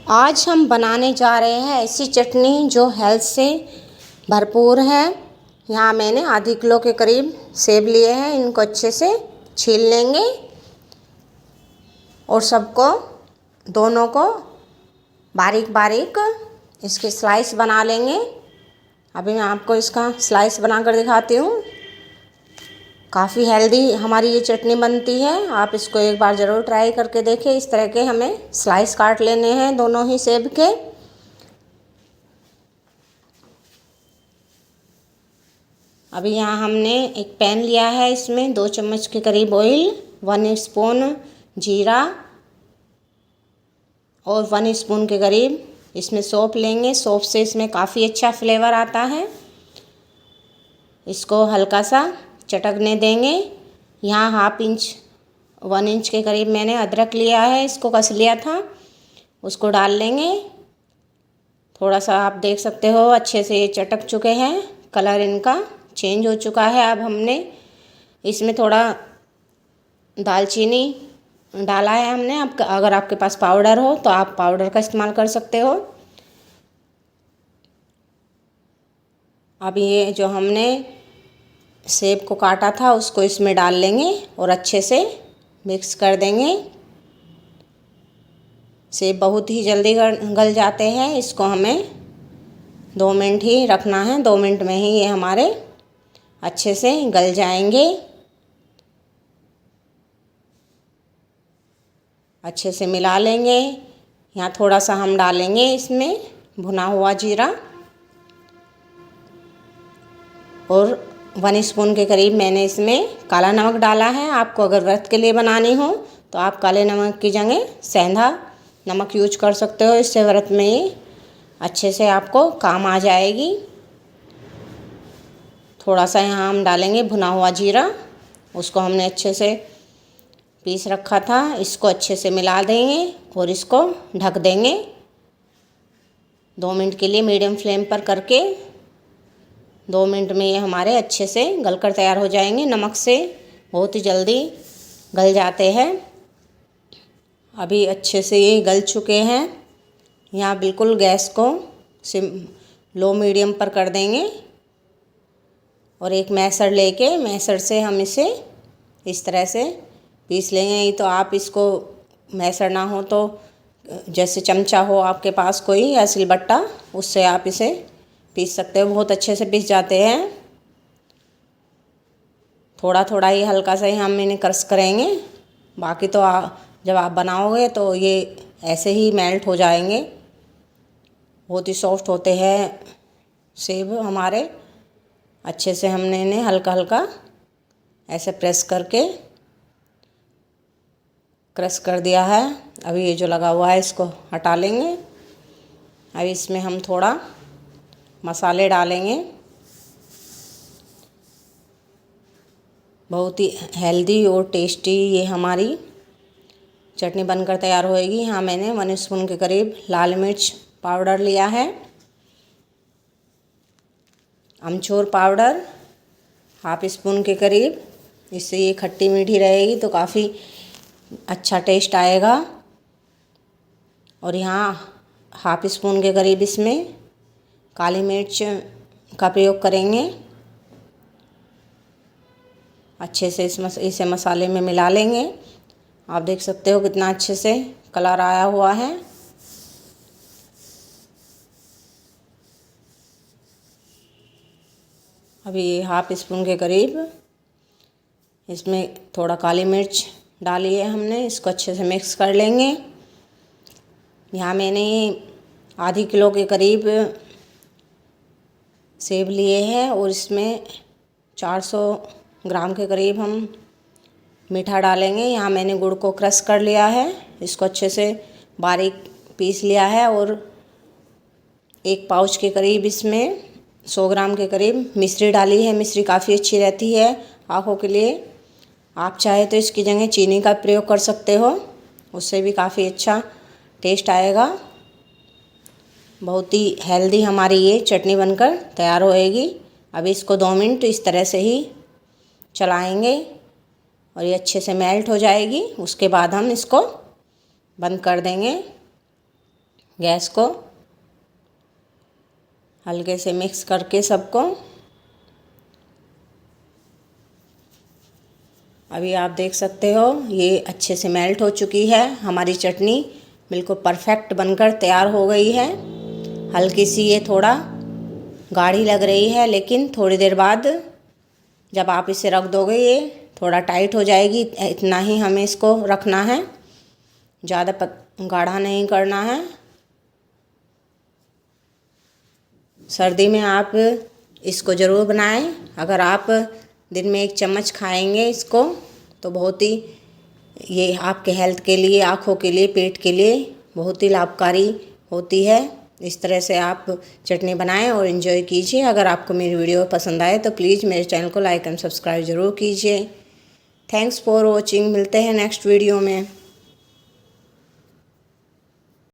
आज हम बनाने जा रहे हैं ऐसी चटनी जो हेल्थ से भरपूर है। यहाँ मैंने आधी किलो के करीब सेब लिए हैं। इनको अच्छे से छील लेंगे और सबको दोनों को बारीक बारीक इसके स्लाइस बना लेंगे। अभी मैं आपको इसका स्लाइस बनाकर दिखाती हूँ। काफ़ी हेल्दी हमारी ये चटनी बनती है। आप इसको एक बार ज़रूर ट्राई करके देखें। इस तरह के हमें स्लाइस काट लेने हैं दोनों ही सेब के। अभी यहाँ हमने एक पैन लिया है, इसमें 2 चम्मच के करीब ऑयल, 1 स्पून जीरा और 1 स्पून के करीब इसमें सौंफ लेंगे। सौंफ से इसमें काफ़ी अच्छा फ्लेवर आता है। इसको हल्का सा चटकने देंगे। यहाँ 1 इंच के करीब मैंने अदरक लिया है, इसको कस लिया था, उसको डाल लेंगे। थोड़ा सा आप देख सकते हो अच्छे से ये चटक चुके हैं, कलर इनका चेंज हो चुका है। अब हमने इसमें थोड़ा दालचीनी डाला है हमने। आप अगर आपके पास पाउडर हो तो आप पाउडर का इस्तेमाल कर सकते हो। अब ये जो हमने सेब को काटा था उसको इसमें डाल लेंगे और अच्छे से मिक्स कर देंगे। सेब बहुत ही जल्दी गल जाते हैं। इसको हमें 2 मिनट ही रखना है। 2 मिनट में ही ये हमारे अच्छे से गल जाएंगे। अच्छे से मिला लेंगे। यहाँ थोड़ा सा हम डालेंगे इसमें भुना हुआ जीरा और 1 स्पून के करीब मैंने इसमें काला नमक डाला है। आपको अगर व्रत के लिए बनानी हो तो आप काले नमक की जगह सेंधा नमक यूज कर सकते हो। इससे व्रत में ये अच्छे से आपको काम आ जाएगी। थोड़ा सा यहाँ हम डालेंगे भुना हुआ जीरा, उसको हमने अच्छे से पीस रखा था। इसको अच्छे से मिला देंगे और इसको ढक देंगे 2 मिनट के लिए मीडियम फ्लेम पर करके। 2 मिनट में ये हमारे अच्छे से गलकर तैयार हो जाएंगे। नमक से बहुत ही जल्दी गल जाते हैं। अभी अच्छे से ये गल चुके हैं। यहाँ बिल्कुल गैस को लो मीडियम पर कर देंगे और एक मैसर लेके मैसर से हम इसे इस तरह से पीस लेंगे। नहीं तो आप इसको मैसर ना हो तो जैसे चमचा हो आपके पास कोई या सिलबट्टा, उससे आप इसे पीस सकते हो। बहुत अच्छे से पीस जाते हैं। थोड़ा थोड़ा ही हल्का सा ही हम इन्हें क्रश करेंगे। बाकी तो जब आप बनाओगे तो ये ऐसे ही मेल्ट हो जाएंगे। बहुत ही सॉफ्ट होते हैं सेब हमारे। अच्छे से हमने इन्हें हल्का हल्का ऐसे प्रेस करके क्रश कर दिया है। अभी ये जो लगा हुआ है इसको हटा लेंगे। अभी इसमें हम थोड़ा मसाले डालेंगे। बहुत ही हेल्दी और टेस्टी ये हमारी चटनी बनकर तैयार होएगी। यहाँ मैंने 1 स्पून के करीब लाल मिर्च पाउडर लिया है, अमचूर पाउडर 1/2 स्पून के करीब। इससे ये खट्टी मीठी रहेगी तो काफ़ी अच्छा टेस्ट आएगा। और यहाँ 1/2 स्पून के करीब इसमें काली मिर्च का प्रयोग करेंगे। अच्छे से इसे मसाले में मिला लेंगे। आप देख सकते हो कितना अच्छे से कलर आया हुआ है। अभी 1/2 स्पून के करीब इसमें थोड़ा काली मिर्च डाली है हमने। इसको अच्छे से मिक्स कर लेंगे। यहाँ मैंने आधी किलो के करीब सेब लिए हैं और इसमें 400 ग्राम के करीब हम मीठा डालेंगे। यहाँ मैंने गुड़ को क्रश कर लिया है, इसको अच्छे से बारीक पीस लिया है। और 1 पाउच के करीब इसमें 100 ग्राम के करीब मिश्री डाली है। मिश्री काफ़ी अच्छी रहती है आँखों के लिए। आप चाहे तो इसकी जगह चीनी का प्रयोग कर सकते हो, उससे भी काफ़ी अच्छा टेस्ट आएगा। बहुत ही हेल्दी हमारी ये चटनी बनकर तैयार होएगी। अभी इसको 2 मिनट इस तरह से ही चलाएंगे और ये अच्छे से मेल्ट हो जाएगी। उसके बाद हम इसको बंद कर देंगे। गैस को हल्के से मिक्स करके सबको। अभी आप देख सकते हो ये अच्छे से मेल्ट हो चुकी है। हमारी चटनी बिल्कुल परफेक्ट बनकर तैयार हो गई है। हल्की सी ये थोड़ा गाढ़ी लग रही है, लेकिन थोड़ी देर बाद जब आप इसे रख दोगे ये थोड़ा टाइट हो जाएगी। इतना ही हमें इसको रखना है, ज़्यादा गाढ़ा नहीं करना है। सर्दी में आप इसको ज़रूर बनाएं। अगर आप दिन में 1 चम्मच खाएंगे इसको तो बहुत ही ये आपके हेल्थ के लिए, आँखों के लिए, पेट के लिए बहुत ही लाभकारी होती है। इस तरह से आप चटनी बनाएं और एंजॉय कीजिए। अगर आपको मेरी वीडियो पसंद आए तो प्लीज़ मेरे चैनल को लाइक एंड सब्सक्राइब ज़रूर कीजिए। Thanks for watching. मिलते हैं नेक्स्ट वीडियो में।